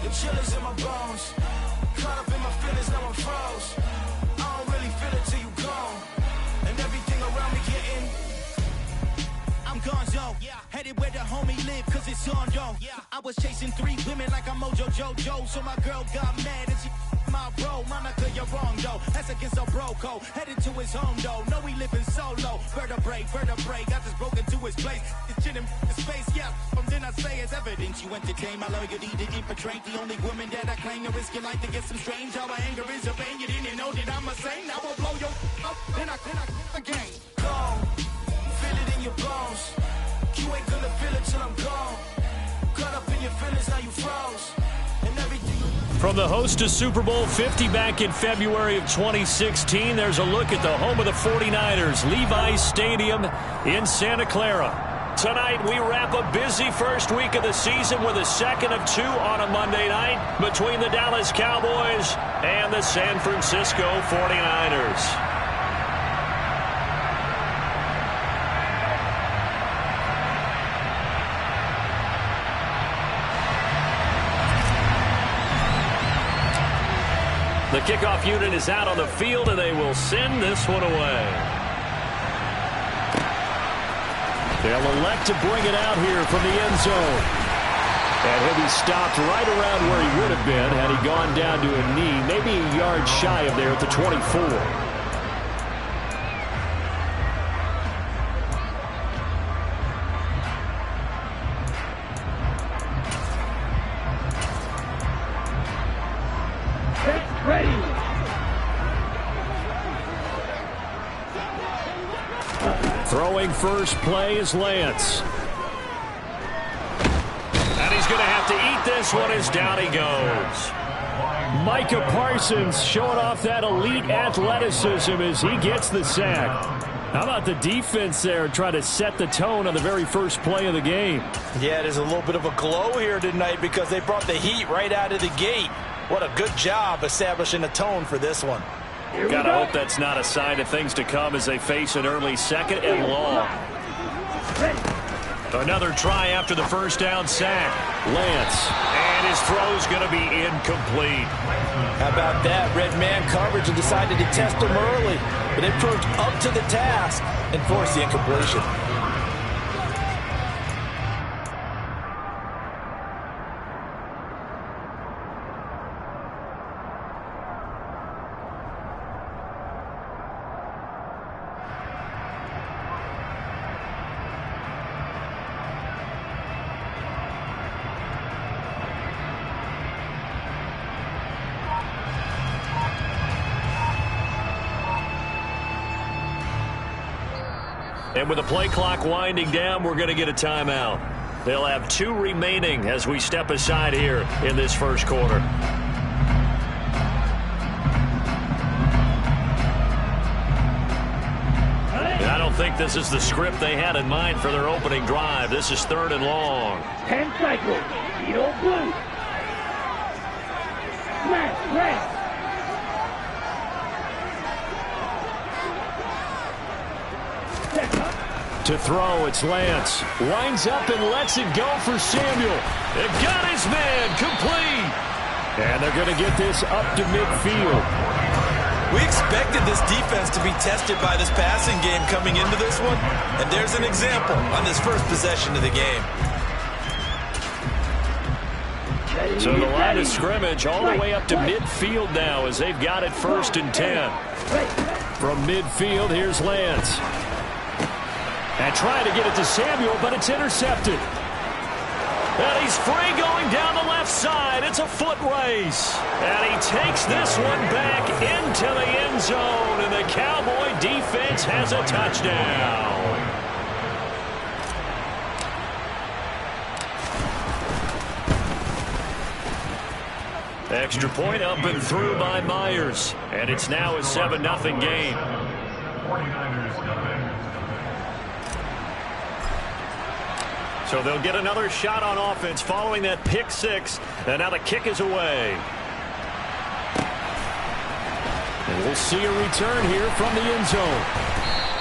The chillers in my bones. Caught up in my feelings, now I'm froze. I don't really feel it till you gone. And everything around me getting. I'm gonzo, headed where the homie live, cause it's on, yo. I was chasing 3 women like I'm Mojo Jojo, so my girl got mad and she my bro. Monica, you're wrong, though. That's against a bro code. Headed to his home, though. No, we living solo. Vertebrae. Got this broken to his place. This shit in his face, yeah. From then I say it's evidence you entertain my loyalty to infiltrate. The only woman that I claim to risk your life to get some strange. How my anger is a pain. You didn't know that I'm a saint. Now I'll blow your up. Then I again. Gone. Feel it in your bones. You ain't gonna feel it till I'm gone. Caught up in your feelings, now you froze. And everything. From the host to Super Bowl 50 back in February of 2016, there's a look at the home of the 49ers, Levi's Stadium in Santa Clara. Tonight, we wrap a busy first week of the season with a second of 2 on a Monday night between the Dallas Cowboys and the San Francisco 49ers. The kickoff unit is out on the field, and they will send this one away. They'll elect to bring it out here from the end zone. And he'll be stopped right around where he would have been had he gone down to a knee, maybe a yard shy of there at the 24. Throwing first play is Lance. And he's going to have to eat this one as down he goes. Micah Parsons showing off that elite athleticism as he gets the sack. How about the defense there trying to set the tone on the very first play of the game? Yeah, there's a little bit of a glow here tonight because they brought the heat right out of the gate. What a good job establishing a tone for this one. Gotta hope that's not a sign of things to come as they face an early second and long. Another try after the first down sack. Lance. And his throw's going to be incomplete. How about that? Red man coverage and decided to test him early. But it proved up to the task and forced the incompletion. And with the play clock winding down, we're going to get a timeout. They'll have 2 remaining as we step aside here in this first quarter. And I don't think this is the script they had in mind for their opening drive. This is 3rd and long. 10 cycles. Zero blue. Smash, red. To throw, it's Lance. Winds up and lets it go for Samuel. It got his man complete. And they're going to get this up to midfield. We expected this defense to be tested by this passing game coming into this one. And there's an example on this first possession of the game. So the line of scrimmage all the way up to midfield now as they've got it 1st and 10. From midfield, here's Lance. And trying to get it to Samuel, but it's intercepted. And he's free going down the left side. It's a foot race. And he takes this one back into the end zone. And the Cowboy defense has a touchdown. Extra point up and through by Myers. And it's now a 7-0 game. 49ers defense. So they'll get another shot on offense following that pick 6. And now the kick is away. And we'll see a return here from the end zone.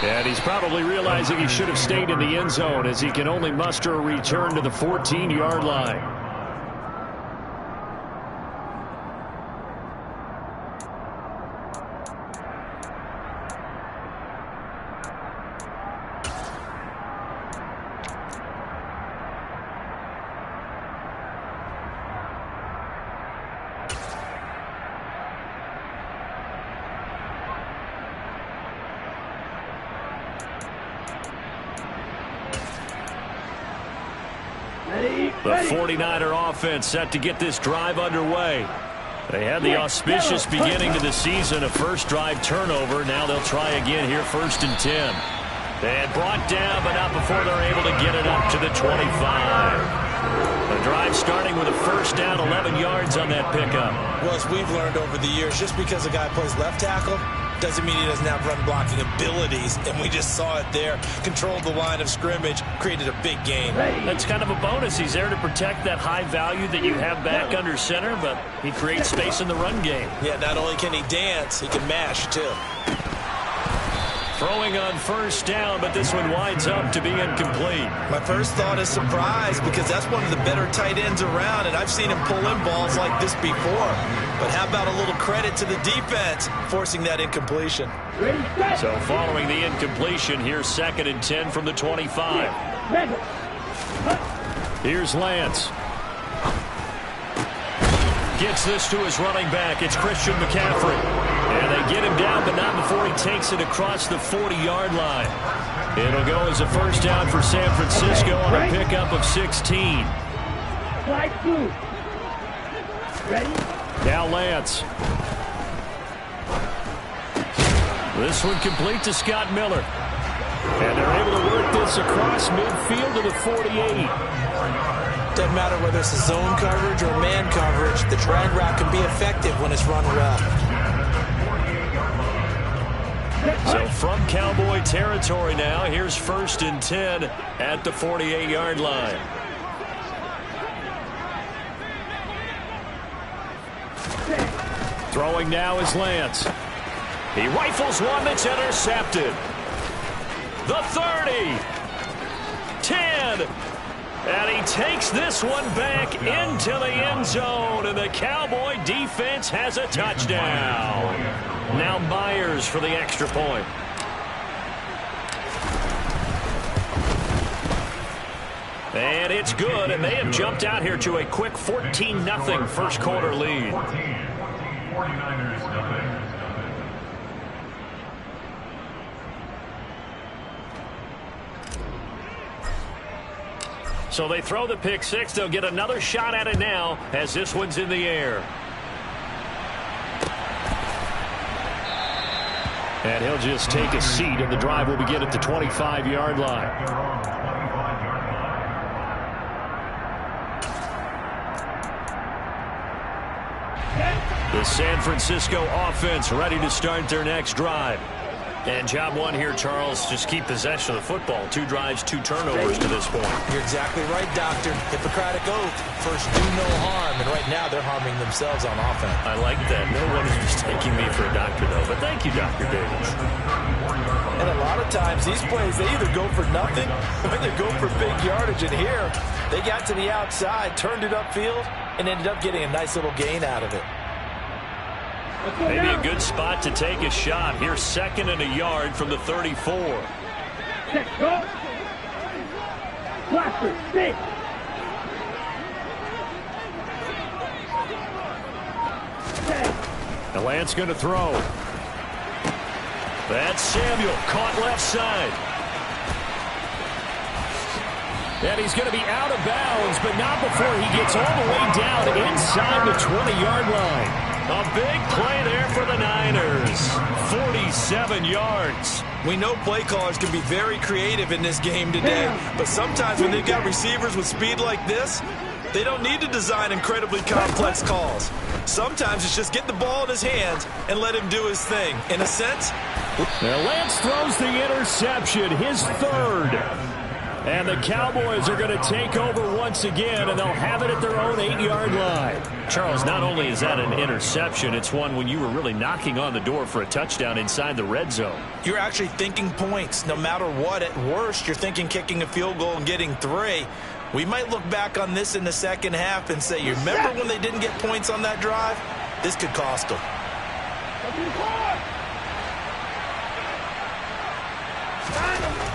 And he's probably realizing he should have stayed in the end zone as he can only muster a return to the 14-yard line. The 49er offense set to get this drive underway. They had the auspicious beginning to the season, a first drive turnover. Now they'll try again here, 1st and 10. They had brought down, but not before they're able to get it up to the 25. The drive starting with a first down, 11 yards on that pickup. Well, as we've learned over the years, just because a guy plays left tackle doesn't mean he doesn't have run blocking abilities, and we just saw it there. Controlled the line of scrimmage, created a big gain. That's kind of a bonus. He's there to protect that high value that you have back under center, but he creates space in the run game. Yeah, not only can he dance, he can mash, too. Throwing on first down, but this one winds up to be incomplete. My first thought is surprise, because that's one of the better tight ends around, and I've seen him pull in balls like this before. But how about a little credit to the defense forcing that incompletion? So following the incompletion, here's 2nd and 10 from the 25. Here's Lance. Gets this to his running back. It's Christian McCaffrey. And they get him down, but not before he takes it across the 40-yard line. It'll go as a first down for San Francisco on a pickup of 16. Now Lance. This one complete to Scott Miller. And they're able to work this across midfield to the 48. Doesn't matter whether it's a zone coverage or man coverage, the drag route can be effective when it's run well. So from Cowboy territory now, here's 1st and 10 at the 48-yard line. Throwing now is Lance. He rifles one that's intercepted. The 30. 10. And he takes this one back into the end zone, and the Cowboy defense has a touchdown. Now Myers for the extra point. And it's good, and they have jumped out here to a quick 14-0 first quarter lead. 49ers nothing. So they throw the pick six. They'll get another shot at it now as this one's in the air. And he'll just take a seat, and the drive will begin at the 25-yard line. The San Francisco offense ready to start their next drive. And job one here, Charles, just keep possession of the football. 2 drives, 2 turnovers to this point. You're exactly right, Doctor. Hippocratic oath. First, do no harm. And right now, they're harming themselves on offense. I like that. No one is mistaking me for a doctor, though. But thank you, Dr. Davis. And a lot of times, these plays, they either go for nothing or they go for big yardage. And here, they got to the outside, turned it upfield, and ended up getting a nice little gain out of it. Maybe a good spot to take a shot. Here's 2nd and a yard from the 34. The Lance going to throw. That's Samuel, caught left side. And he's going to be out of bounds, but not before he gets all the way down inside the 20-yard line. A big play there for the Niners. 47 yards. We know play callers can be very creative in this game today, but sometimes when they've got receivers with speed like this, they don't need to design incredibly complex calls. Sometimes it's just get the ball in his hands and let him do his thing. In a sense, now Lance throws the interception, his 3rd. And the Cowboys are going to take over once again, and they'll have it at their own 8-yard line. Charles, not only is that an interception, it's one when you were really knocking on the door for a touchdown inside the red zone. You're actually thinking points. No matter what, at worst, you're thinking kicking a field goal and getting 3. We might look back on this in the second half and say, you remember when they didn't get points on that drive? This could cost them.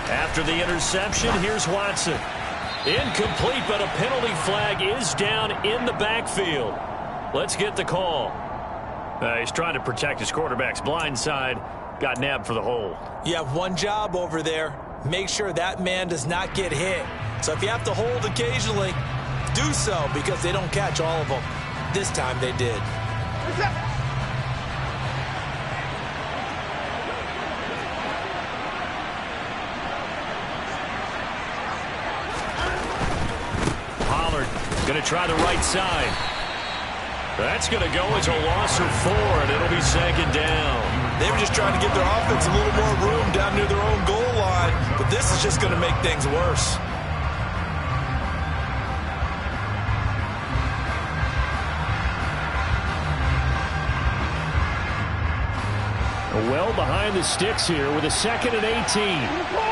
After the interception, here's Watson. Incomplete, but a penalty flag is down in the backfield. Let's get the call. He's trying to protect his quarterback's blind side. Got nabbed for the hold. You have one job over there. Make sure that man does not get hit. So if you have to hold occasionally, do so because they don't catch all of them. This time they did. Pollard going to try the right side. That's going to go as a loss of 4, and it'll be second down. They were just trying to give their offense a little more room down near their own goal line, but this is just going to make things worse. Well behind the sticks here with a 2nd and 18.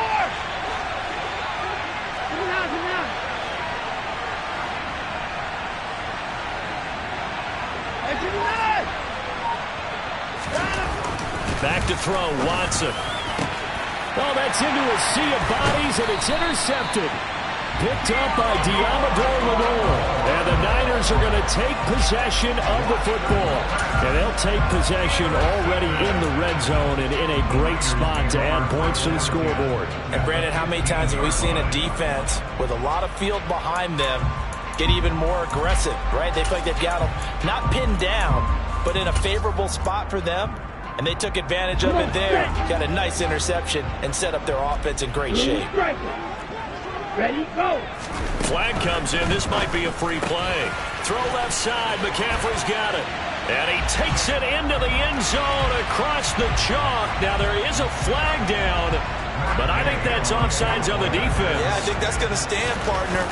Back to throw, Watson. Oh, that's into a sea of bodies, and it's intercepted. Picked up by Diamador Lenore. And the Niners are going to take possession of the football. And they'll take possession already in the red zone and in a great spot to add points to the scoreboard. And Brandon, how many times have we seen a defense with a lot of field behind them get even more aggressive, right? They feel like they've got them not pinned down, but in a favorable spot for them. And they took advantage of it there. Got a nice interception and set up their offense in great shape. Ready, go. Flag comes in. This might be a free play. Throw left side. McCaffrey's got it. And he takes it into the end zone across the chalk. Now there is a flag down, but I think that's offsides on the defense. Yeah, I think that's going to stand, partner.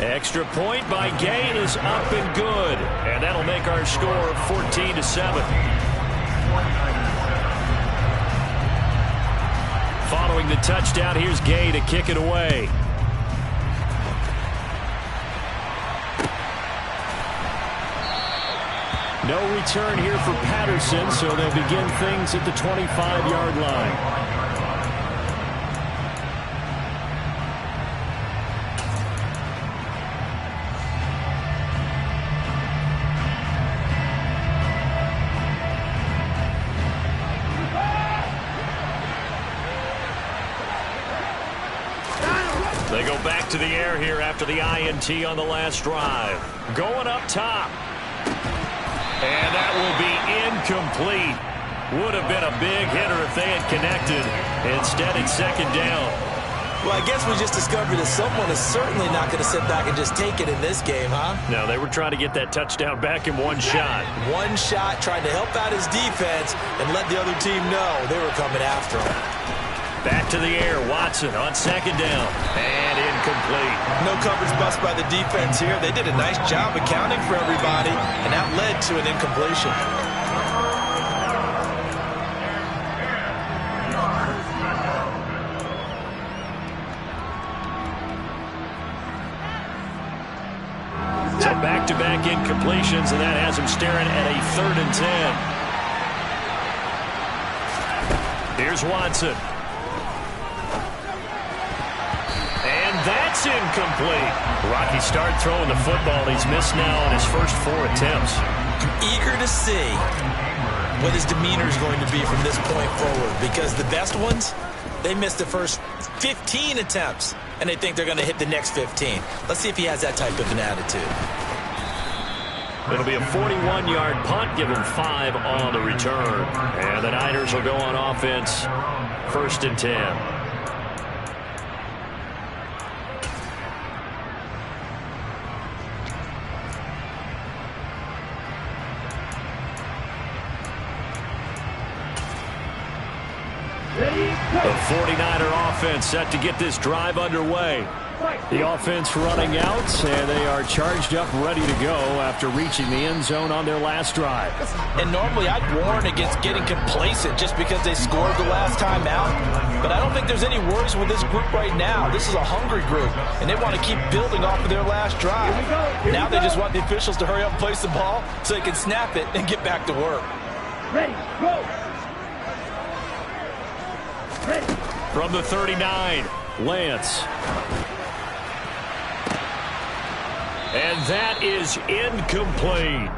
Extra point by Gay is up and good. And that'll make our score 14-7. Following the touchdown, here's Gay to kick it away. No return here for Patterson, so they'll begin things at the 25-yard line. They go back to the air here after the INT on the last drive. Going up top. And that will be incomplete. Would have been a big hitter if they had connected. Instead, it's second down. Well, I guess we just discovered that someone is certainly not going to sit back and just take it in this game, huh? No, they were trying to get that touchdown back in one shot. One shot, trying to help out his defense and let the other team know they were coming after him. Back to the air, Watson on second down. And incomplete. No coverage bust by the defense here. They did a nice job accounting for everybody, and that led to an incompletion. So back-to-back incompletions, and that has him staring at a 3rd and 10. Here's Watson. That's incomplete. Rocky start throwing the football. He's missed now on his first 4 attempts. I'm eager to see what his demeanor is going to be from this point forward, because the best ones, they missed the first 15 attempts, and they think they're going to hit the next 15. Let's see if he has that type of an attitude. It'll be a 41-yard punt. Give him 5 on the return. And the Niners will go on offense. 1st and 10. The 49er offense set to get this drive underway. The offense running out, and they are charged up, ready to go after reaching the end zone on their last drive. And normally I'd warn against getting complacent just because they scored the last time out. But I don't think there's any worries with this group right now. This is a hungry group, and they want to keep building off of their last drive. Now they just want the officials to hurry up and place the ball so they can snap it and get back to work. Ready, go. Ready. From the 39, Lance. And that is incomplete.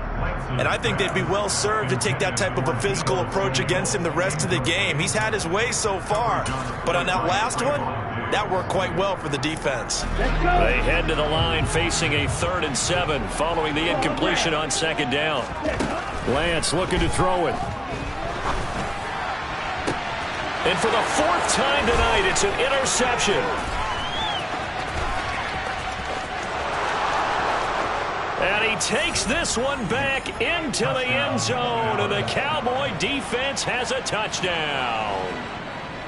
And I think they'd be well served to take that type of a physical approach against him the rest of the game. He's had his way so far, but on that last one, That worked quite well for the defense. They head to the line facing a 3rd and 7 following the incompletion on 2nd down. Lance looking to throw it. And for the 4th time tonight, it's an interception. And he takes this one back into the end zone, and the Cowboy defense has a touchdown.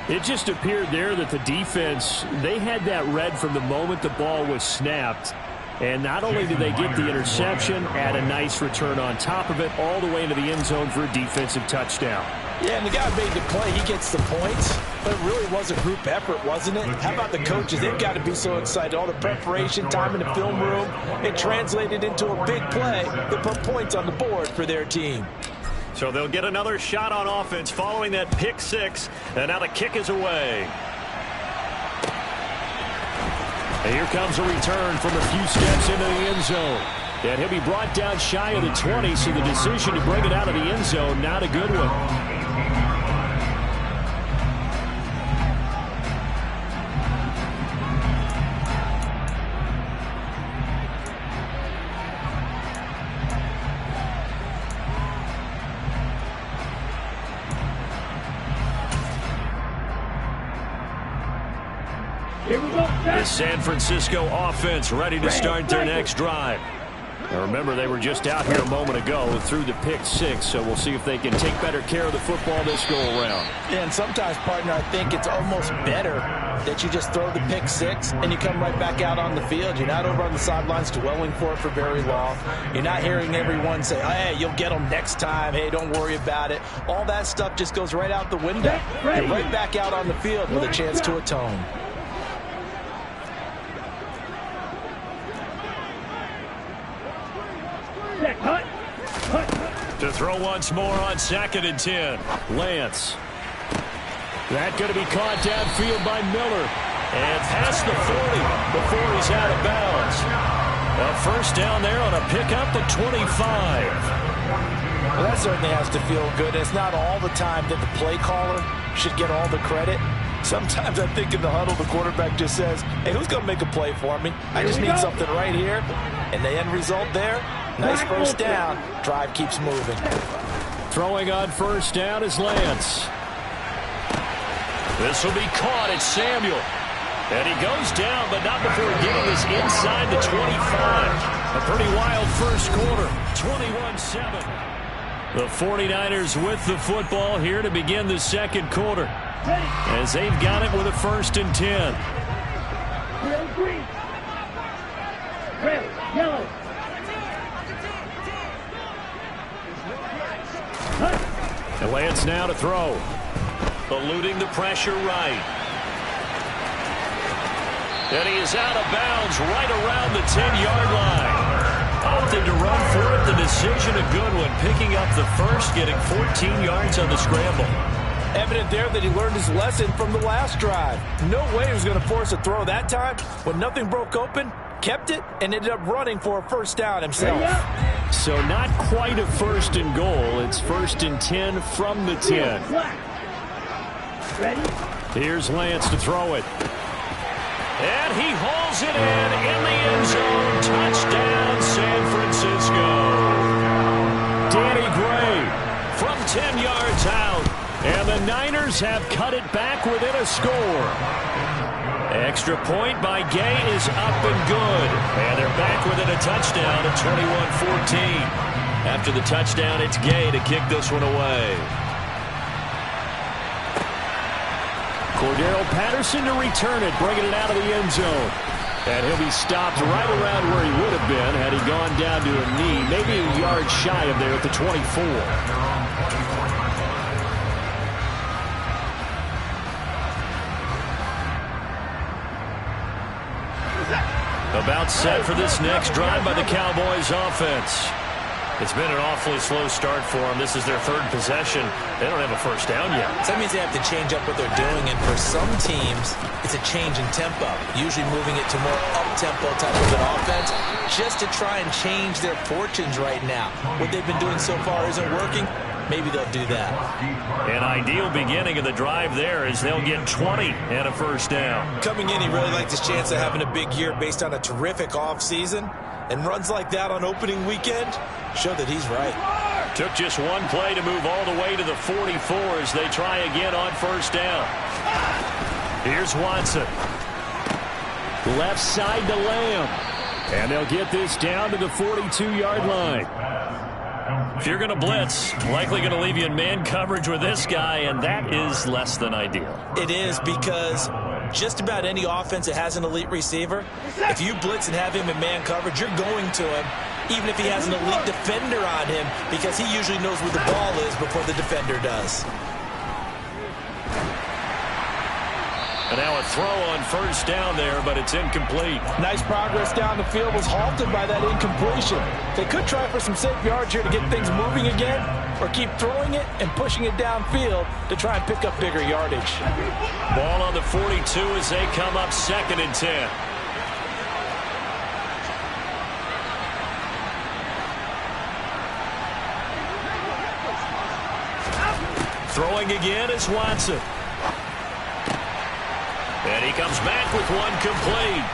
It just appeared there that the defense, they had that read from the moment the ball was snapped. And not only did they get the interception, add a nice return on top of it, all the way into the end zone for a defensive touchdown. Yeah, and the guy made the play. He gets the points. But it really was a group effort, wasn't it? How about the coaches? They've got to be so excited. All the preparation, time in the film room, it translated into a big play that put points on the board for their team. So they'll get another shot on offense following that pick 6. And now the kick is away. And here comes a return from a few steps into the end zone. And he'll be brought down shy of the 20, so the decision to bring it out of the end zone, not a good one. The San Francisco offense ready to start their next drive. Now remember, they were just out here a moment ago through the pick 6, so we'll see if they can take better care of the football this go-around. Yeah, and sometimes, partner, I think it's almost better that you just throw the pick 6 and you come right back out on the field. You're not over on the sidelines dwelling for it for very long. You're not hearing everyone say, oh, hey, you'll get them next time. Hey, don't worry about it. All that stuff just goes right out the window. You're right back out on the field with a chance to atone. To throw once more on 2nd and 10. Lance. That going to be caught downfield by Miller. And past the 40 before he's out of bounds. A first down there on a pickup at 25. Well, that certainly has to feel good. It's not all the time that the play caller should get all the credit. Sometimes I think in the huddle, the quarterback just says, hey, who's going to make a play for me? I just need something right here. And the end result there, nice first down. Drive keeps moving. Throwing on first down is Lance. This will be caught. It's Samuel. And he goes down, but not before getting this inside the 25. A pretty wild first quarter. 21-7. The 49ers with the football here to begin the second quarter. As they've got it with a 1st and 10. Red, green. Red, yellow. And Lance now to throw. Eluding the pressure right. And he is out of bounds right around the 10-yard line. Opted to run for it. The decision a good one. Picking up the first, getting 14 yards on the scramble. Evident there that he learned his lesson from the last drive. No way he was going to force a throw that time. When nothing broke open, kept it, and ended up running for a first down himself. So not quite a 1st and goal. It's 1st and 10 from the 10. Here's Lance to throw it. And he hauls it in the end zone. Touchdown, San Francisco. Danny Gray from 10 yards out. And the Niners have cut it back within a score. Extra point by Gay is up and good. And they're back within a touchdown at 21-14. After the touchdown, it's Gay to kick this one away. Cordero Patterson to return it, bringing it out of the end zone. And he'll be stopped right around where he would have been had he gone down to a knee, maybe a yard shy of there at the 24. About set for this next drive by the Cowboys offense. It's been an awfully slow start for them. This is their 3rd possession. They don't have a first down yet. So that means they have to change up what they're doing, and for some teams, it's a change in tempo, usually moving it to more up-tempo type of an offense, just to try and change their fortunes right now. What they've been doing so far isn't working. maybe they'll do that. An ideal beginning of the drive there as they'll get 20 and a first down. Coming in, he really liked his chance of having a big year based on a terrific offseason. And runs like that on opening weekend show that he's right. Took just one play to move all the way to the 44 as they try again on first down. Here's Watson. Left side to Lamb. And they'll get this down to the 42-yard line. If you're going to blitz, likely going to leave you in man coverage with this guy, and that is less than ideal. It is, because just about any offense that has an elite receiver, if you blitz and have him in man coverage, you're going to him, even if he has an elite defender on him, because he usually knows where the ball is before the defender does. And now a throw on first down there, but it's incomplete. Nice progress down the field, was halted by that incompletion. They could try for some safe yards here to get things moving again, or keep throwing it and pushing it downfield to try and pick up bigger yardage. Ball on the 42 as they come up 2nd and 10. Throwing again is Watson. And he comes back with one complete.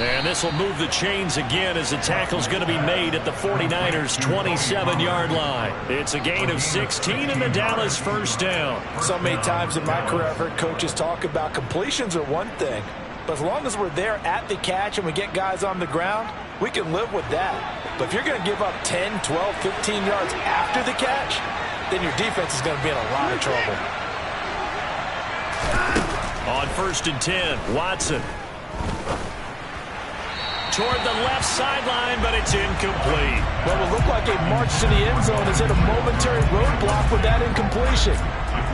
And this will move the chains again as the tackle's going to be made at the 49ers' 27-yard line. It's a gain of 16 and the Dallas first down. So many times in my career I've heard coaches talk about completions are one thing, but as long as we're there at the catch and we get guys on the ground, we can live with that. But if you're going to give up 10, 12, 15 yards after the catch, then your defense is going to be in a lot of trouble. On 1st and 10, Watson. Toward the left sideline, but it's incomplete. What will look like a march to the end zone is hit a momentary roadblock with that incompletion.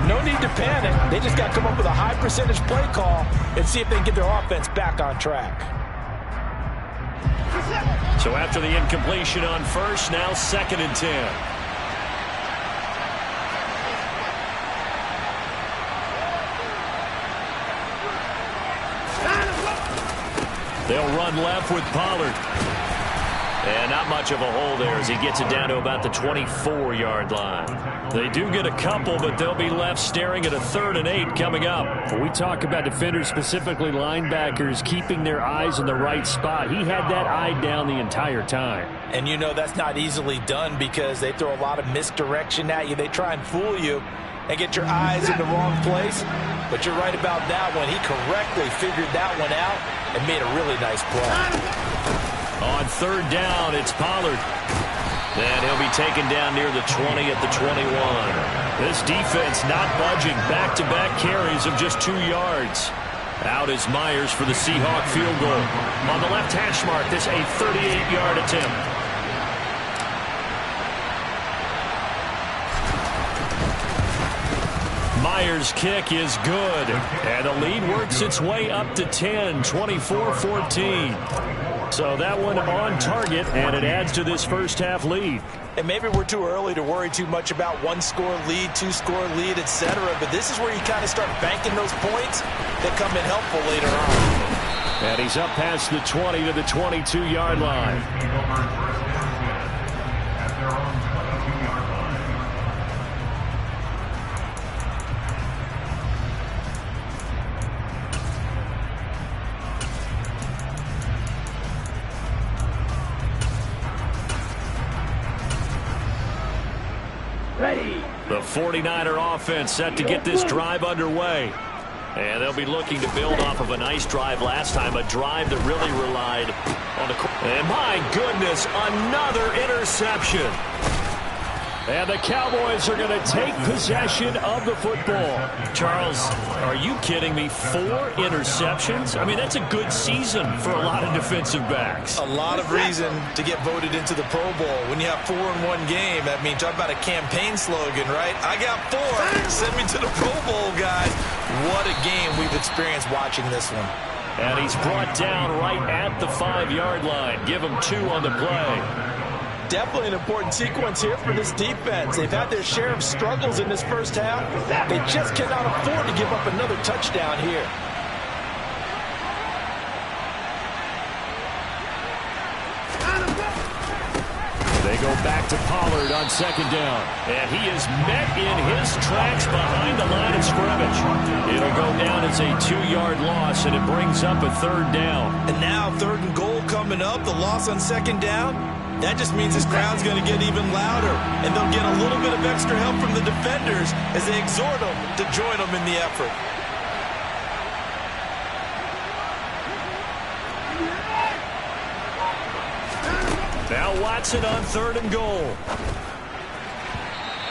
No need to panic. They just got to come up with a high percentage play call and see if they can get their offense back on track. So after the incompletion on first, now 2nd and 10. They'll run left with Pollard. And not much of a hole there as he gets it down to about the 24-yard line. They do get a couple, but they'll be left staring at a 3rd and 8 coming up. When we talk about defenders, specifically linebackers, keeping their eyes in the right spot, he had that eye down the entire time. And you know that's not easily done because they throw a lot of misdirection at you. They try and fool you and get your eyes in the wrong place. But you're right about that one. He correctly figured that one out and made a really nice play. On 3rd down, it's Pollard. And he'll be taken down near the 20 at the 21. This defense not budging. Back-to-back carries of just 2 yards. Out is Myers for the Seahawk field goal. On the left hash mark, this a 38-yard attempt. Myers' kick is good. And the lead works its way up to 10, 24-14. So that one on target, and it adds to this first half lead. And maybe we're too early to worry too much about 1-score lead, 2-score lead, etc. But this is where you kind of start banking those points that come in helpful later on. And he's up past the 20 to the 22-yard line. The 49er offense set to get this drive underway. And they'll be looking to build off of a nice drive last time, a drive that really relied on the... And my goodness, another interception. And the Cowboys are going to take possession of the football. Charles, are you kidding me? 4 interceptions? I mean, that's a good season for a lot of defensive backs. A lot of reason to get voted into the Pro Bowl. When you have 4 in one game, I mean, talk about a campaign slogan, right? I got 4. Send me to the Pro Bowl, guys. What a game we've experienced watching this one. And he's brought down right at the 5-yard line. Give him 2 on the play. Definitely an important sequence here for this defense. They've had their share of struggles in this first half. They just cannot afford to give up another touchdown here. They They go back to Pollard on second down. And he is met in his tracks behind the line of scrimmage. It'll go down as a 2-yard loss, and it brings up a third down. And now 3rd and goal coming up, the loss on second down. That just means this crowd's going to get even louder, and they'll get a little bit of extra help from the defenders as they exhort them to join them in the effort. Now Watson on 3rd and goal.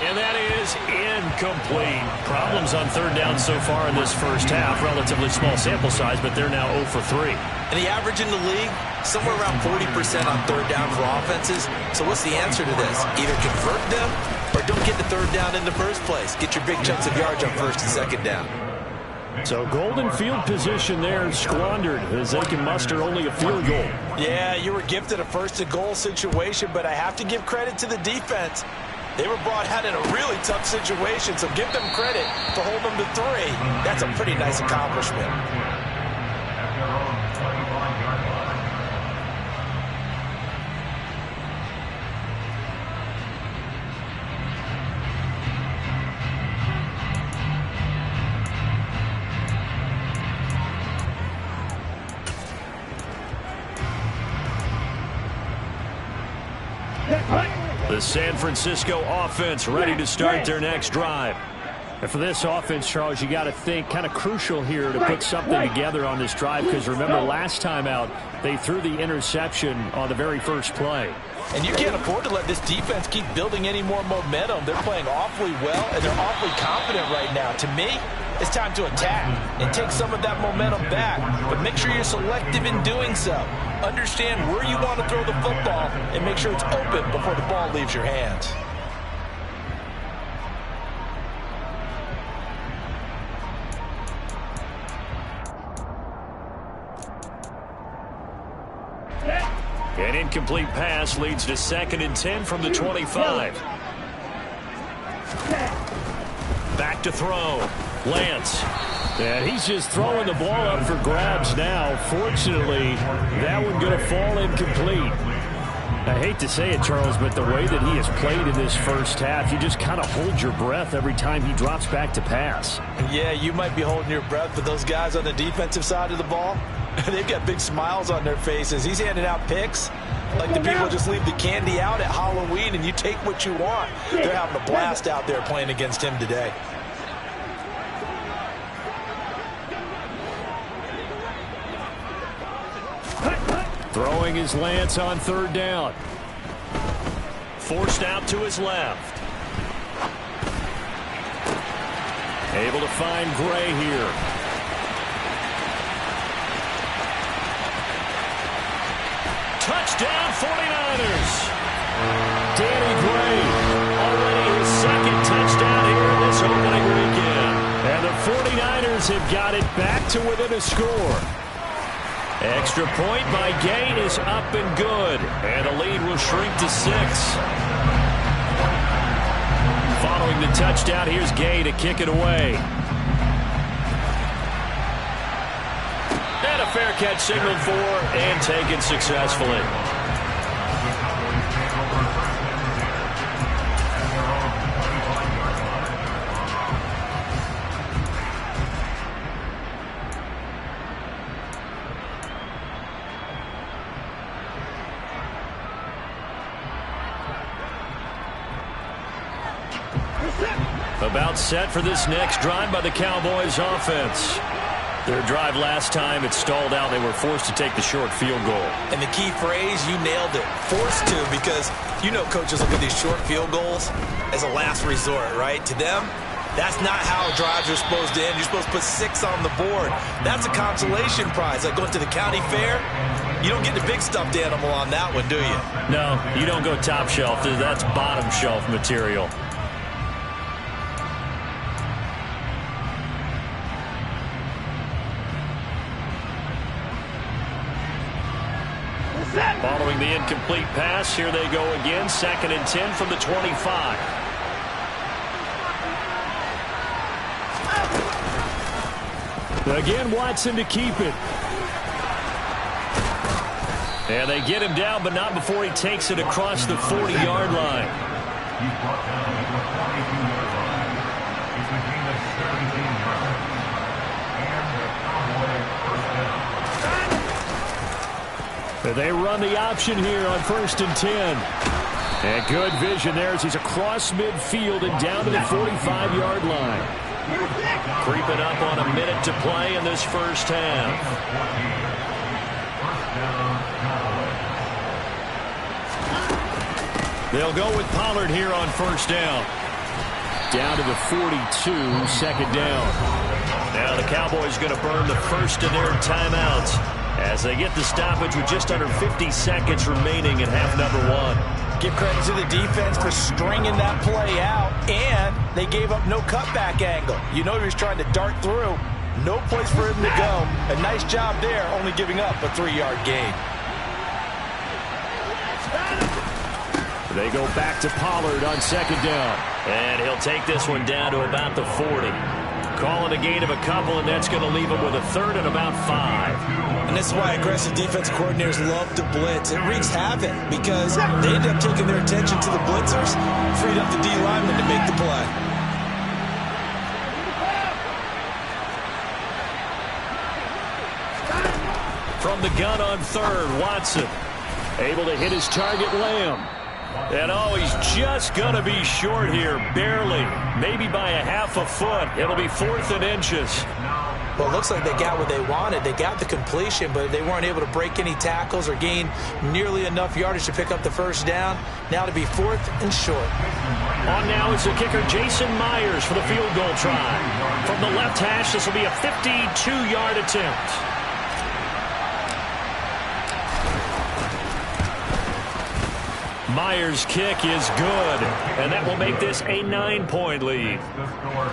And that is incomplete. Problems on 3rd down so far in this first half. Relatively small sample size, but they're now 0 for 3. And the average in the league, somewhere around 40% on 3rd down for offenses. So what's the answer to this? Either convert them or don't get the 3rd down in the first place. Get your big chunks of yards on 1st and 2nd down. So golden field position there squandered as they can muster only a field goal. Yeah, you were gifted a 1st and goal situation, but I have to give credit to the defense. They were brought out in a really tough situation, so give them credit to hold them to 3. That's a pretty nice accomplishment. The San Francisco offense ready to start their next drive. And for this offense, Charles, you got to think kind of crucial here to put something together on this drive, because remember last time out they threw the interception on the very first play. And you can't afford to let this defense keep building any more momentum. They're playing awfully well, and they're awfully confident right now. To me, it's time to attack and take some of that momentum back. But make sure you're selective in doing so. Understand where you want to throw the football and make sure it's open before the ball leaves your hands. An incomplete pass leads to 2nd and 10 from the 25. Back to throw. Lance. And he's just throwing the ball up for grabs now. Fortunately, that one going to fall incomplete. I hate to say it, Charles, but the way that he has played in this first half, you just kind of hold your breath every time he drops back to pass. Yeah, you might be holding your breath, but those guys on the defensive side of the ball, they've got big smiles on their faces. He's handing out picks like the people just leave the candy out at Halloween and you take what you want. They're having a blast out there playing against him today. Throwing is Lance on 3rd down. Forced out to his left. Able to find Gray here. Touchdown 49ers. Danny Gray, already his 2nd touchdown here in this opening weekend. And the 49ers have got it back to within a score. Extra point by Gain is up and good. And the lead will shrink to 6. Following the touchdown, here's Gay to kick it away. And a fair catch signaled for and taken successfully. About set for this next drive by the Cowboys offense. Their drive last time, it stalled out. They were forced to take the short field goal. And the key phrase, you nailed it. Forced to, because you know coaches look at these short field goals as a last resort, right? To them, that's not how drives are supposed to end. You're supposed to put 6 on the board. That's a consolation prize. Like going to the county fair, you don't get the big stuffed animal on that one, do you? No, you don't go top shelf. That's bottom shelf material. Following the incomplete pass, here they go again. 2nd and 10 from the 25. Again, Watson to keep it. And they get him down, but not before he takes it across the 40-yard line. He's brought down at the 42-yard line. It's a gain of 17 yards. And the Cowboy first down. They run the option here on 1st and 10. And good vision there as he's across midfield and down to the 45-yard line. Creeping up on a minute to play in this first half. They'll go with Pollard here on 1st down. Down to the 42, 2nd down. Now the Cowboys going to burn the first of their timeouts as they get the stoppage with just under 50 seconds remaining in half number 1. Give credit to the defense for stringing that play out, and they gave up no cutback angle. You know he was trying to dart through. No place for him to go. A nice job there, only giving up a 3-yard gain. They go back to Pollard on 2nd down. And he'll take this one down to about the 40. Calling a gain of a couple, and that's going to leave him with a 3rd and about 5. And this is why aggressive defensive coordinators love to blitz. It wreaks havoc because they end up taking their attention to the blitzers, freed up the D lineman to make the play. From the gun on 3rd, Watson able to hit his target, Lamb. And oh, he's just going to be short here, barely, maybe by a half a foot. It'll be 4th and inches. Well, it looks like they got what they wanted. They got the completion, but they weren't able to break any tackles or gain nearly enough yardage to pick up the 1st down. Now to be 4th and short. On now is the kicker, Jason Myers, for the field goal try. From the left hash, this will be a 52-yard attempt. Myers' kick is good, and that will make this a 9-point lead.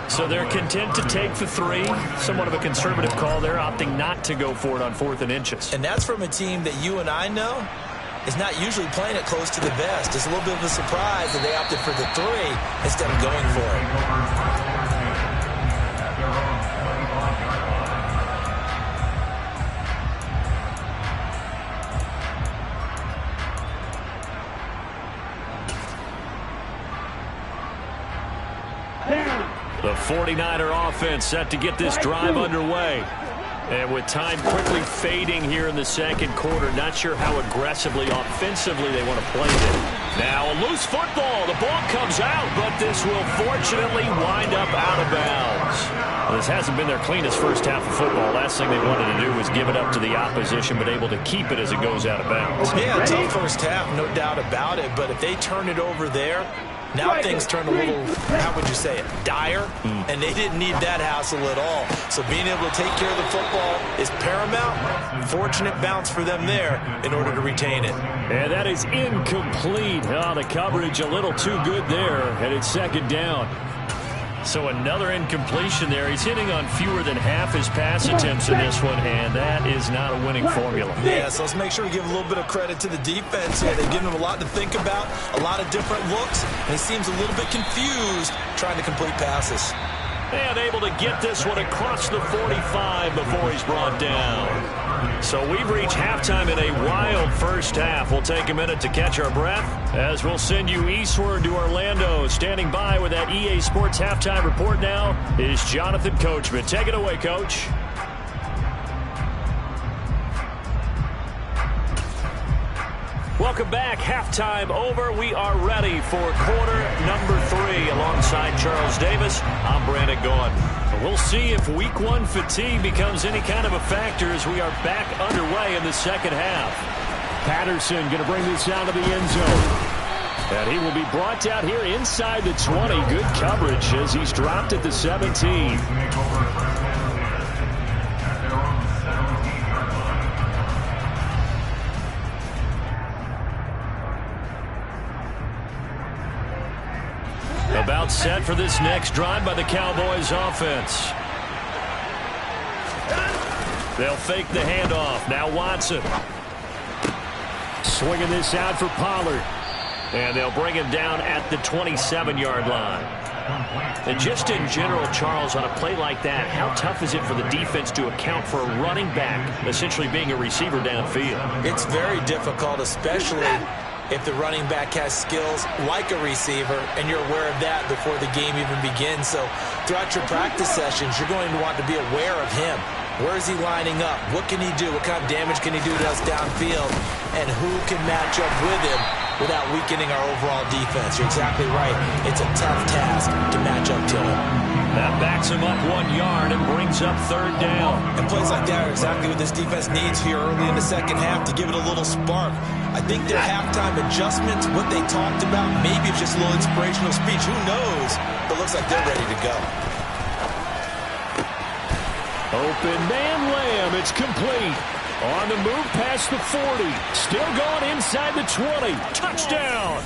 So they're content to take the 3. Somewhat of a conservative call there, opting not to go for it on 4th and inches. And that's from a team that you and I know is not usually playing it close to the vest. It's a little bit of a surprise that they opted for the 3 instead of going for it. The 49er offense set to get this drive underway. And with time quickly fading here in the 2nd quarter, not sure how aggressively, offensively they want to play it. Now a loose football. The ball comes out, but this will fortunately wind up out of bounds. Well, this hasn't been their cleanest first half of football. Last thing they wanted to do was give it up to the opposition, but able to keep it as it goes out of bounds. Yeah, tough first half, no doubt about it. But if they turn it over there, now things turn a little, how would you say it, dire, and they didn't need that hassle at all. So being able to take care of the football is paramount. Fortunate bounce for them there in order to retain it. And that is incomplete. Oh, the coverage a little too good there, and it's 2nd down. So another incompletion there. He's hitting on fewer than half his pass attempts in this one, and that is not a winning formula. Yeah, so let's make sure we give a little bit of credit to the defense here. They've given him a lot to think about, a lot of different looks, and he seems a little bit confused trying to complete passes. And able to get this one across the 45 before he's brought down. So we've reached halftime in a wild first half. We'll take a minute to catch our breath as we'll send you eastward to Orlando. Standing by with that EA Sports halftime report now is Jonathan Coachman. Take it away, Coach. Welcome back. Halftime over. We are ready for quarter number 3 alongside Charles Davis. I'm Brandon Gaughan. We'll see if week 1 fatigue becomes any kind of a factor as we are back underway in the 2nd half. Patterson going to bring this out of the end zone. And he will be brought out here inside the 20. Good coverage as he's dropped at the 17. About set for this next drive by the Cowboys offense. They'll fake the handoff. Now Watson. Swinging this out for Pollard. And they'll bring him down at the 27-yard line. And just in general, Charles, on a play like that, how tough is it for the defense to account for a running back essentially being a receiver downfield? It's very difficult, especially if the running back has skills like a receiver, and you're aware of that before the game even begins. So throughout your practice sessions, you're going to want to be aware of him. Where is he lining up? What can he do? What kind of damage can he do to us downfield? And who can match up with him without weakening our overall defense? You're exactly right. It's a tough task to match up to him. That backs him up 1 yard and brings up third down. And plays like that are exactly what this defense needs here early in the second half to give it a little spark. I think their halftime adjustments, what they talked about, maybe it's just a little inspirational speech. Who knows? But looks like they're ready to go. Open man Lamb. It's complete. On the move past the 40. Still going inside the 20. Touchdown.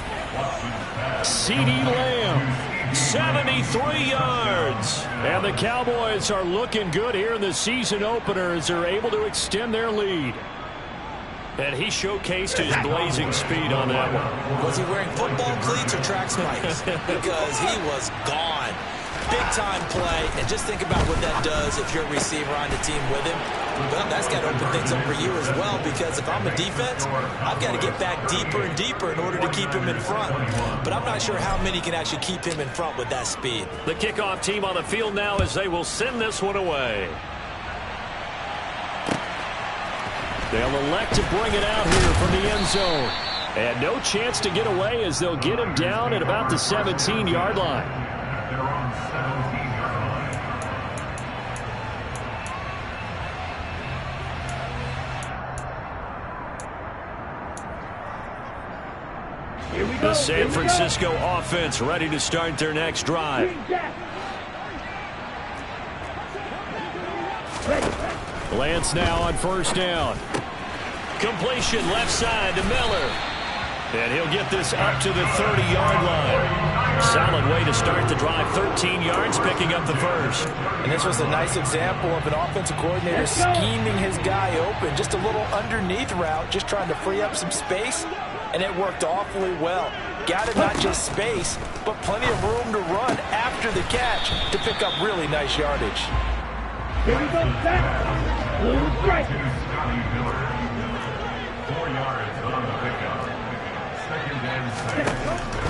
C.D. Lamb. 73 yards. And the Cowboys are looking good here in the season opener as they're able to extend their lead. And he showcased his blazing speed on that one. Was he wearing football cleats or track spikes? Because he was gone. Big-time play, and just think about what that does if you're a receiver on the team with him. Well, that's got to open things up for you as well, because if I'm a defense, I've got to get back deeper and deeper in order to keep him in front. But I'm not sure how many can actually keep him in front with that speed. The kickoff team on the field now as they will send this one away. They'll elect to bring it out here from the end zone. And no chance to get away as they'll get him down at about the 17-yard line. They're on 17-yard line. Here we go. The San Francisco offense ready to start their next drive. Lance now on first down. Completion left side to Miller. And he'll get this up to the 30-yard line. Solid way to start the drive. 13 yards, picking up the first. And this was a nice example of an offensive coordinator scheming his guy open. Just a little underneath route, just trying to free up some space. And it worked awfully well. Got it not just space, but plenty of room to run after the catch to pick up really nice yardage. Here we go, set. Blue strike. Scotty Miller. 4 yards on the pickup. Second and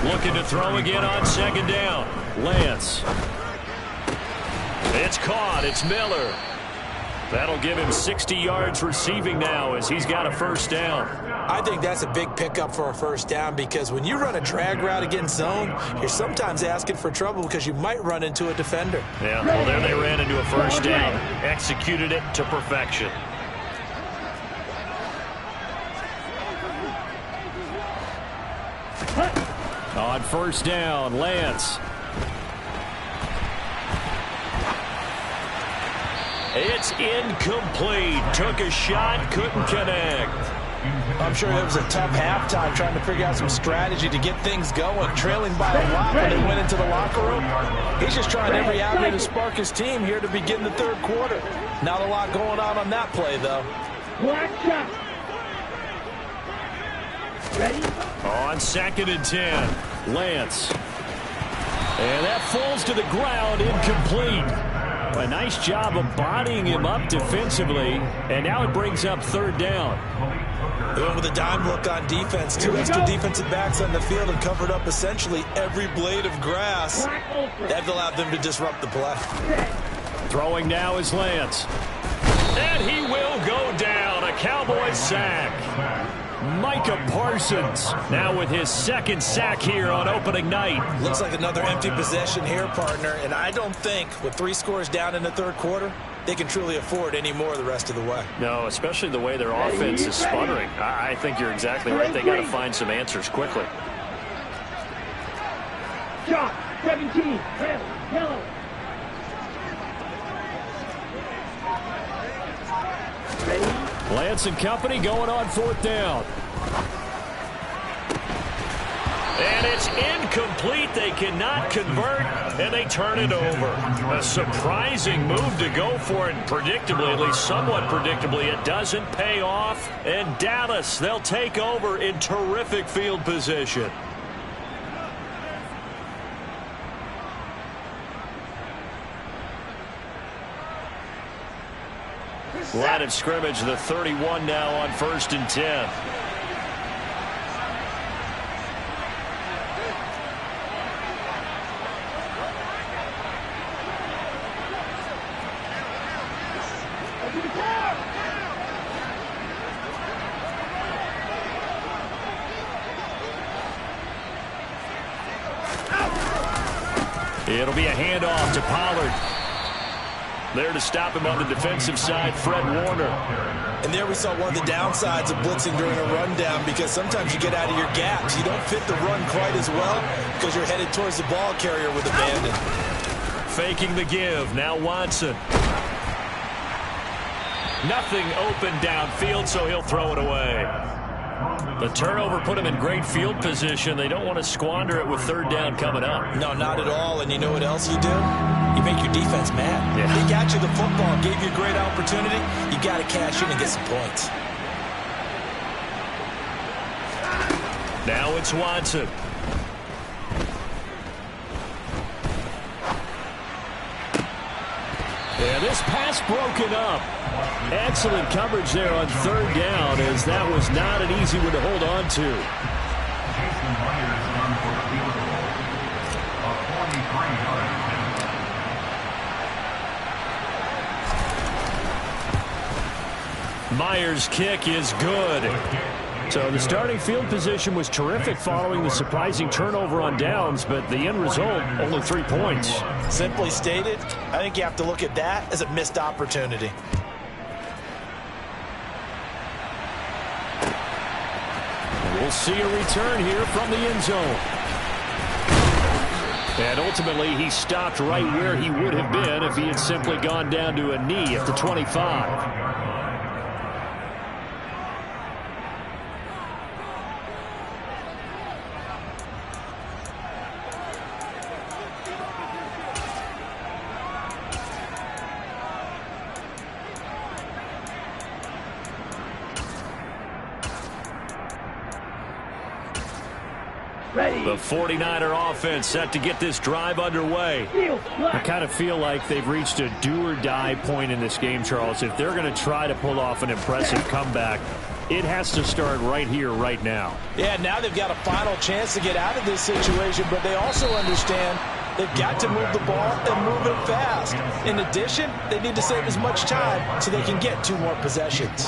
7. Looking to throw again on second down. Lance. It's caught. It's Miller. That'll give him 60 yards receiving now as he's got a first down. I think that's a big pickup for a first down, because when you run a drag route against zone, you're sometimes asking for trouble because you might run into a defender. Yeah, well, there they ran into a first down. Executed it to perfection. On first down, Lance. It's incomplete. Took a shot, couldn't connect. I'm sure it was a tough halftime trying to figure out some strategy to get things going. Trailing by a lot when they went into the locker room. He's just trying every avenue to spark his team here to begin the third quarter. Not a lot going on that play, though. Black shot. Ready? On second and 10, Lance. And that falls to the ground, incomplete. A nice job of bodying him up defensively, and now it brings up third down. They went with a dime look on defense. 2 extra defensive backs on the field and covered up essentially every blade of grass. That allowed them to disrupt the play. Throwing now is Lance. And he will go down. A Cowboys sack. Micah Parsons now with his second sack here on opening night. Looks like another empty possession here, partner. And I don't think with 3 scores down in the third quarter, they can truly afford any more the rest of the way. No, especially the way their offense is sputtering. I think you're exactly right. They got to find some answers quickly. Shot. 17. Red. Yellow. Ready? Lance and company going on fourth down. And it's incomplete. They cannot convert, and they turn it over. A surprising move to go for it. Predictably, at least somewhat predictably, it doesn't pay off. And Dallas, they'll take over in terrific field position. Line of scrimmage, the 31 now on 1st and 10. It'll be a handoff to Pollard. There to stop him on the defensive side, Fred Warner. And there we saw one of the downsides of blitzing during a rundown, because sometimes you get out of your gaps. You don't fit the run quite as well because you're headed towards the ball carrier with abandon. Faking the give. Now Watson. Nothing open downfield, so he'll throw it away. The turnover put him in great field position. They don't want to squander it with 3rd down coming up. No, not at all. And you know what else you do? You make your defense mad. Yeah. They got you the football, gave you a great opportunity. You got to cash in and get some points. Now it's Watson. Yeah, this pass broken up. Excellent coverage there on 3rd down, as that was not an easy one to hold on to. Jason Myers on for a field goal. A 43-yard attempt. Myers' kick is good. So the starting field position was terrific following the surprising turnover on downs, but the end result, only 3 points. Simply stated, I think you have to look at that as a missed opportunity. We'll see a return here from the end zone. And ultimately, he stopped right where he would have been if he had simply gone down to a knee at the 25. The 49er offense set to get this drive underway. I kind of feel like they've reached a do-or-die point in this game, Charles. If they're going to try to pull off an impressive comeback, it has to start right here, right now. Yeah, now they've got a final chance to get out of this situation, but they also understand they've got to move the ball and move it fast. In addition, they need to save as much time so they can get 2 more possessions.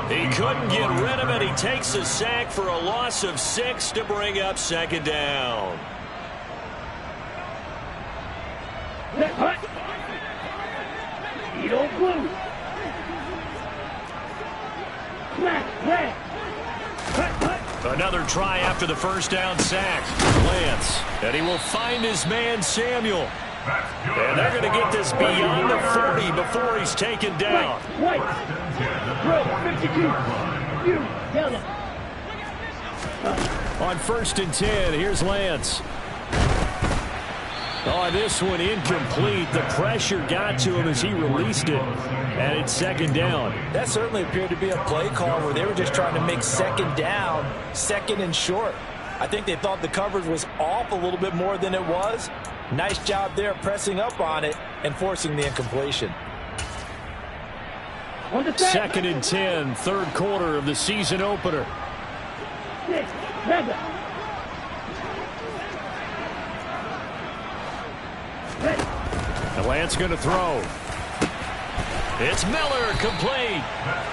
He couldn't get rid of it. He takes a sack for a loss of 6 to bring up 2nd down. Another try after the 1st down sack. Lance, and he will find his man Samuel. And they're going to get this beyond the 40 before he's taken down. On 1st and 10, here's Lance. Oh, this one incomplete. The pressure got to him as he released it, and it's 2nd down. That certainly appeared to be a play call where they were just trying to make 2nd down, 2nd and short. I think they thought the coverage was off a little bit more than it was. Nice job there pressing up on it and forcing the incompletion. 2nd and 10, 3rd quarter of the season opener. And Lance going to throw. It's Miller, complete.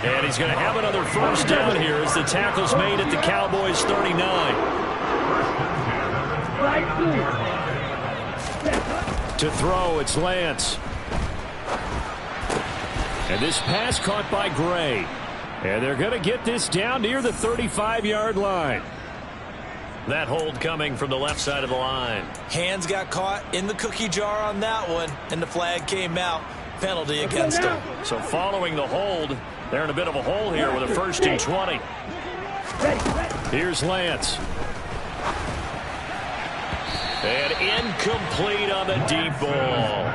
And he's going to have another 1st down here as the tackle's made at the Cowboys' 39. To throw, it's Lance. And this pass caught by Gray. And they're going to get this down near the 35-yard line. That hold coming from the left side of the line. Hands got caught in the cookie jar on that one, and the flag came out. Penalty against him. So following the hold, they're in a bit of a hole here with a 1st and 20. Here's Lance. And incomplete on the deep ball.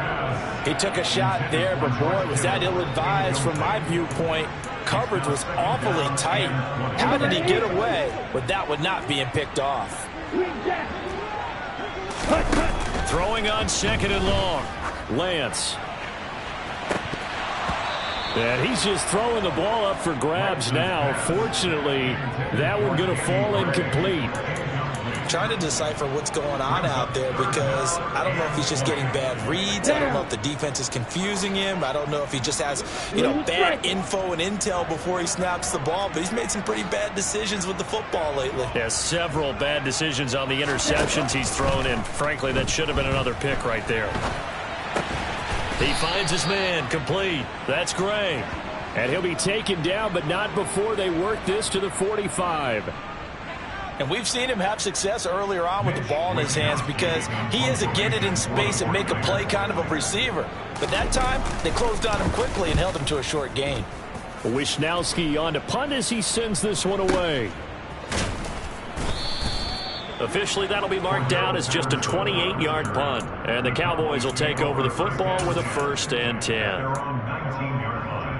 He took a shot there, but boy, was that ill-advised from my viewpoint. Coverage was awfully tight. How did he get away with that one not being picked off? Throwing on 2nd and long. Lance. And he's just throwing the ball up for grabs now. Fortunately, that one going to fall incomplete. Trying to decipher what's going on out there because I don't know if he's just getting bad reads. I don't know if the defense is confusing him. I don't know if he just has, bad info and intel before he snaps the ball. But he's made some pretty bad decisions with the football lately. Yeah, several bad decisions on the interceptions he's thrown in. Frankly, that should have been another pick right there. He finds his man, complete. That's Gray. And he'll be taken down, but not before they work this to the 45. And we've seen him have success earlier on with the ball in his hands because he is a get it in space and make a play kind of a receiver. But that time, they closed on him quickly and held him to a short gain. Wisnowski on to punt as he sends this one away. Officially, that'll be marked down as just a 28-yard punt. And the Cowboys will take over the football with a 1st and 10. They're on 19-yard line.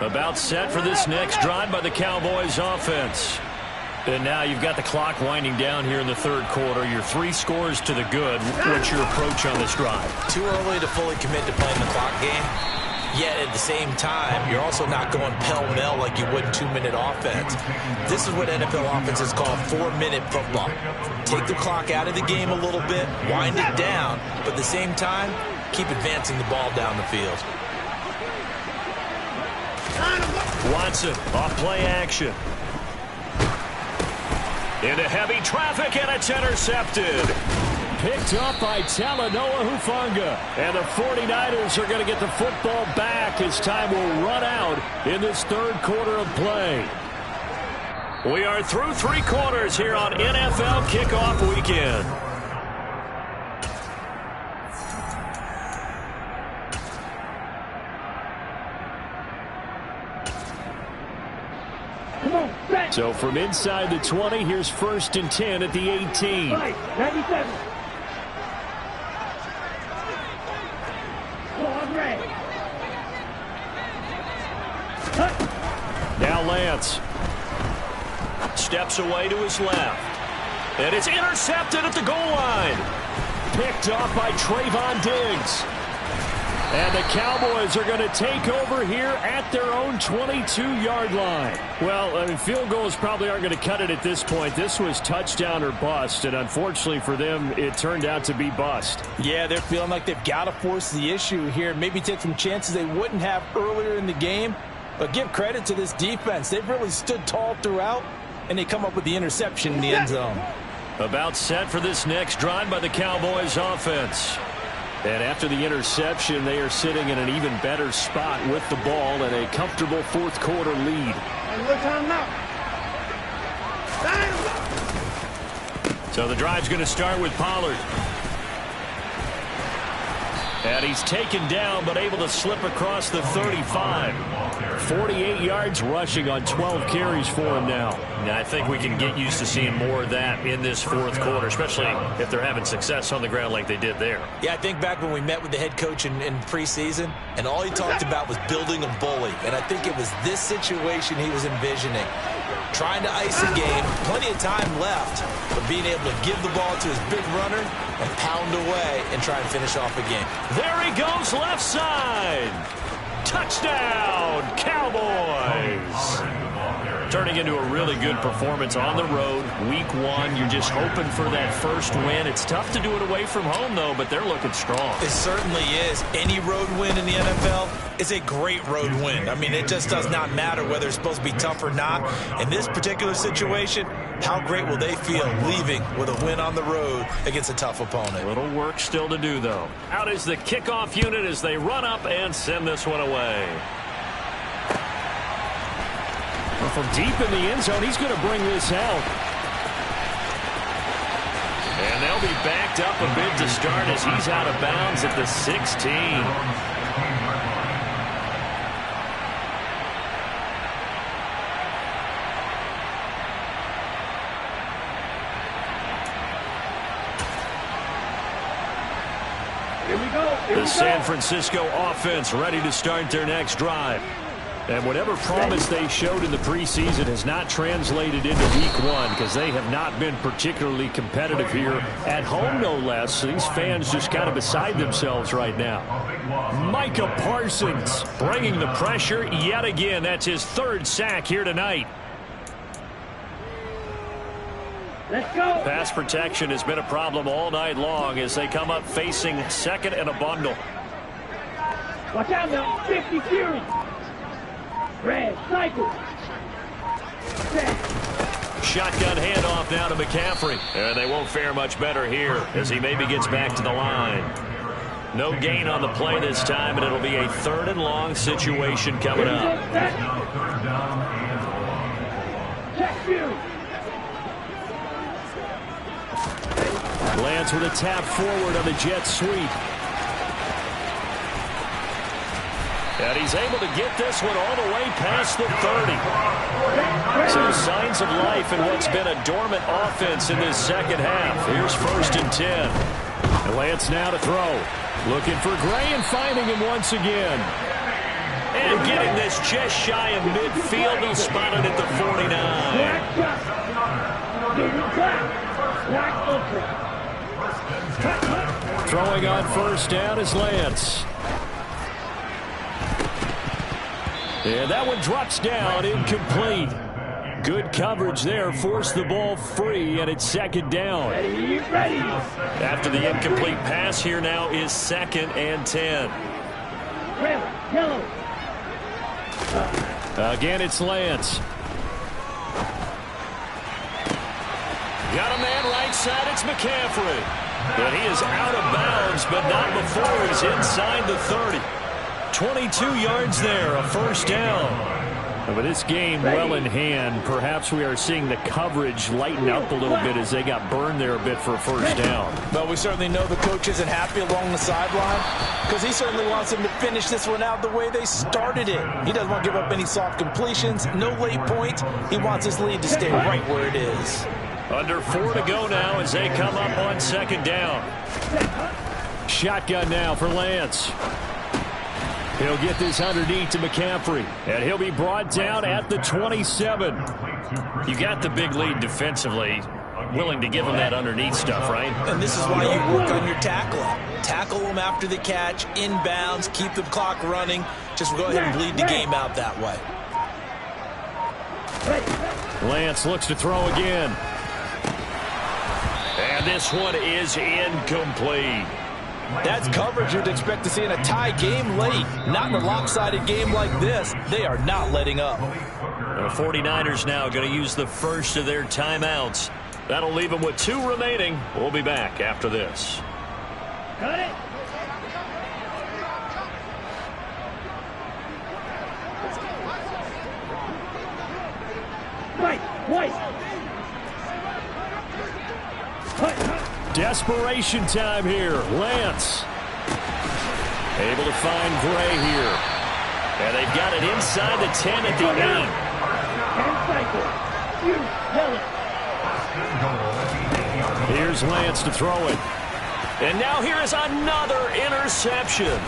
About set for this next drive by the Cowboys offense. And now you've got the clock winding down here in the 3rd quarter. Your 3 scores to the good. What's your approach on this drive? Too early to fully commit to playing the clock game. Yet at the same time, you're also not going pell-mell like you would in 2-minute offense. This is what NFL offenses call 4-minute football. Take the clock out of the game a little bit, wind it down, but at the same time, keep advancing the ball down the field. Watson off play action. Into heavy traffic, and it's intercepted. Picked up by Talanoa Hufanga. And the 49ers are going to get the football back as time will run out in this 3rd quarter of play. We are through 3 quarters here on NFL Kickoff Weekend. So from inside the 20, here's 1st and 10 at the 18. 97. Now Lance. Steps away to his left. And it's intercepted at the goal line. Picked off by Trayvon Diggs. And the Cowboys are going to take over here at their own 22-yard line. Well, I mean, field goals probably aren't going to cut it at this point. This was touchdown or bust, and unfortunately for them, it turned out to be bust. Yeah, they're feeling like they've got to force the issue here. Maybe take some chances they wouldn't have earlier in the game. But give credit to this defense. They've really stood tall throughout, and they come up with the interception in the end zone. About set for this next drive by the Cowboys offense. And after the interception, they are sitting in an even better spot with the ball and a comfortable 4th quarter lead. So the drive's going to start with Pollard. And he's taken down, but able to slip across the 35. 48 yards rushing on 12 carries for him now. And I think we can get used to seeing more of that in this 4th quarter, especially if they're having success on the ground like they did there. Yeah, I think back when we met with the head coach in preseason, and all he talked about was building a bully. And I think it was this situation he was envisioning. Trying to ice a game, plenty of time left, but being able to give the ball to his big runner and pound away and try and finish off a game. There he goes, left side. Touchdown, Cowboys. Turning into a really good performance on the road. Week 1, you're just hoping for that first win. It's tough to do it away from home, though, but they're looking strong. It certainly is. Any road win in the NFL is a great road win. I mean, it just does not matter whether it's supposed to be tough or not. In this particular situation, how great will they feel leaving with a win on the road against a tough opponent? A little work still to do, though. Out is the kickoff unit as they run up and send this one away. Well, from deep in the end zone, he's going to bring this out. And they'll be backed up a bit to start as he's out of bounds at the 16. The San Francisco offense ready to start their next drive. And whatever promise they showed in the preseason has not translated into week one because they have not been particularly competitive here at home, no less. These fans just kind of beside themselves right now. Micah Parsons bringing the pressure yet again. That's his third sack here tonight. Let's go. Pass protection has been a problem all night long as they come up facing second and a bundle. Watch out now. 50 Fury. Red, cycle. Shotgun handoff now to McCaffrey. And they won't fare much better here as he maybe gets back to the line. No gain on the play this time, and it'll be a 3rd and long situation coming up. Check Fury. Lance with a tap forward on the jet sweep. And he's able to get this one all the way past the 30. So signs of life in what's been a dormant offense in this second half. Here's 1st and 10. And Lance now to throw. Looking for Gray and finding him once again. And getting this just shy of midfield. They'll spot it at the 49. Throwing on 1st down is Lance. And that one drops down, incomplete. Good coverage there, forced the ball free, and it's 2nd down. After the incomplete pass, here now is 2nd and 10. Again, it's Lance. Got a man right side, it's McCaffrey. But he is out of bounds, but not before he's inside the 30. 22 yards there, a 1st down. But this game well in hand. Perhaps we are seeing the coverage lighten up a little bit as they got burned there a bit for a 1st down. But we certainly know the coach isn't happy along the sideline because he certainly wants them to finish this one out the way they started it. He doesn't want to give up any soft completions, no late points. He wants his lead to stay right where it is. Under 4 to go now as they come up on 2nd down. Shotgun now for Lance. He'll get this underneath to McCaffrey, and he'll be brought down at the 27. You got the big lead defensively, willing to give him that underneath stuff, right? And this is why you work on your tackle. Tackle them after the catch, inbounds, keep the clock running. Just go ahead and bleed the game out that way. Lance looks to throw again. And this one is incomplete. That's coverage you'd expect to see in a tie game late. Not in a lopsided game like this. They are not letting up. The 49ers now going to use the first of their timeouts. That'll leave them with 2 remaining. We'll be back after this. Got it. White. Desperation time here. Lance. Able to find Gray here. And they've got it inside the 10 at the 8. Here's Lance to throw it. And now here is another interception.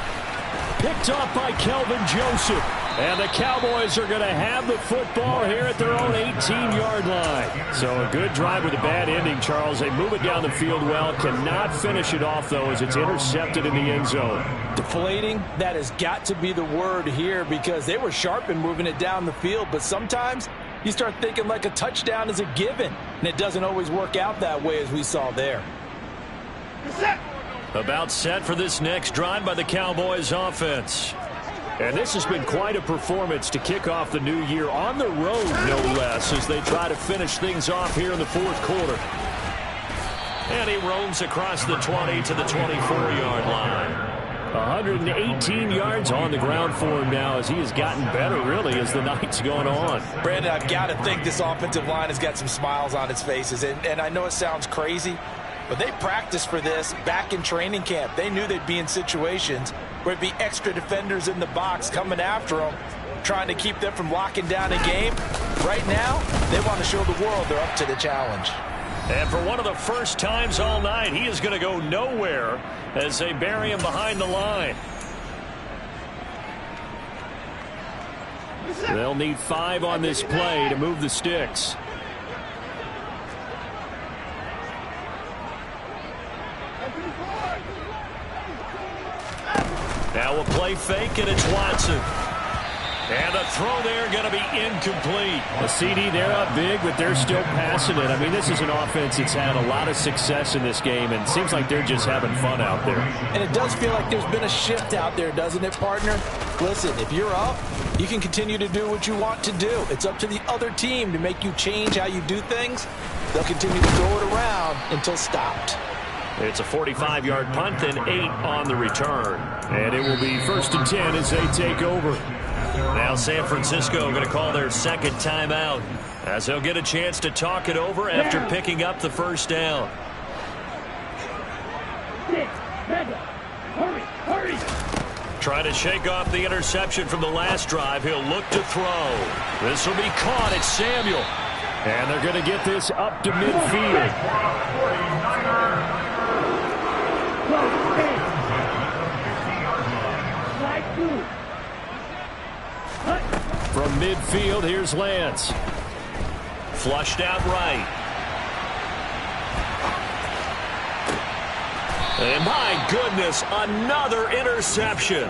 Picked off by Kelvin Joseph. And the Cowboys are going to have the football here at their own 18-yard line. So a good drive with a bad ending, Charles. They move it down the field well. Cannot finish it off, though, as it's intercepted in the end zone. Deflating, that has got to be the word here because they were sharp in moving it down the field. But sometimes you start thinking like a touchdown is a given. And it doesn't always work out that way as we saw there. About set for this next drive by the Cowboys offense. And this has been quite a performance to kick off the new year on the road, no less, as they try to finish things off here in the 4th quarter. And he roams across the 20 to the 24-yard line. 118 yards on the ground for him now as he has gotten better, really, as the night's gone on. Brandon, I've got to think this offensive line has got some smiles on its faces. And I know it sounds crazy, but they practiced for this back in training camp. They knew they'd be in situations where it'd be extra defenders in the box coming after them, trying to keep them from locking down a game. Right now, they want to show the world they're up to the challenge. And for one of the first times all night, he is going to go nowhere as they bury him behind the line. They'll need 5 on this play to move the sticks. Now a play fake, and it's Watson. And the throw there going to be incomplete. A CD, they're up big, but they're still passing it. I mean, this is an offense that's had a lot of success in this game, and it seems like they're just having fun out there. And it does feel like there's been a shift out there, doesn't it, partner? Listen, if you're up, you can continue to do what you want to do. It's up to the other team to make you change how you do things. They'll continue to throw it around until stopped. It's a 45-yard punt and 8 on the return. And it will be 1st and 10 as they take over. Now San Francisco going to call their second timeout as they'll get a chance to talk it over after picking up the first down. Trying to shake off the interception from the last drive. He'll look to throw. This will be caught. It's Samuel. And they're going to get this up to midfield. From midfield, here's Lance. Flushed out right. And my goodness, another interception.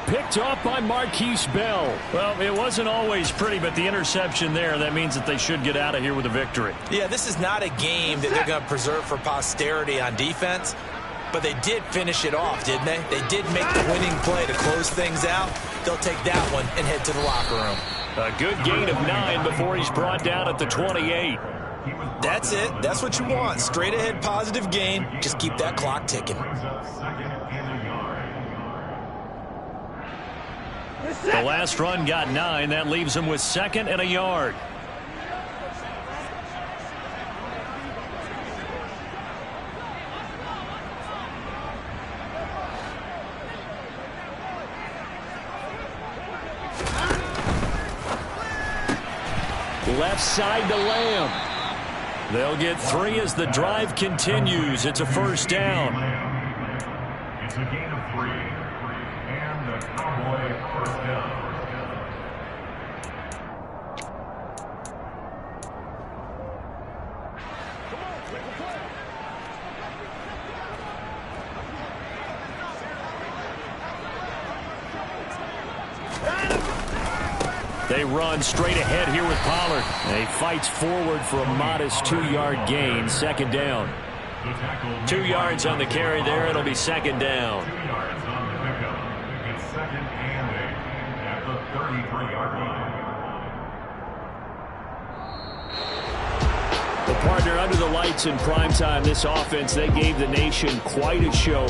Picked off by Marquise Bell. Well, it wasn't always pretty, but the interception there, that means that they should get out of here with a victory. Yeah, this is not a game that they're going to preserve for posterity on defense, but they did finish it off, didn't they? They did make the winning play to close things out. They'll take that one and head to the locker room. A good gain of 9 before he's brought down at the 28. That's it. That's what you want. Straight ahead positive gain. Just keep that clock ticking. The last run got 9. That leaves him with 2nd and a yard. Left side to Lamb. They'll get 3 as the drive continues. It's a first down. It's a gain of 3. And the Cowboy first down. They run straight ahead here with Pollard. He fights forward for a modest 2-yard gain. 2nd down. 2 yards on the carry there. It'll be 2nd down. 2 yards on the pickup. It's 2nd and 8 at the 33-yard line. The partner under the lights in primetime. This offense, they gave the nation quite a show.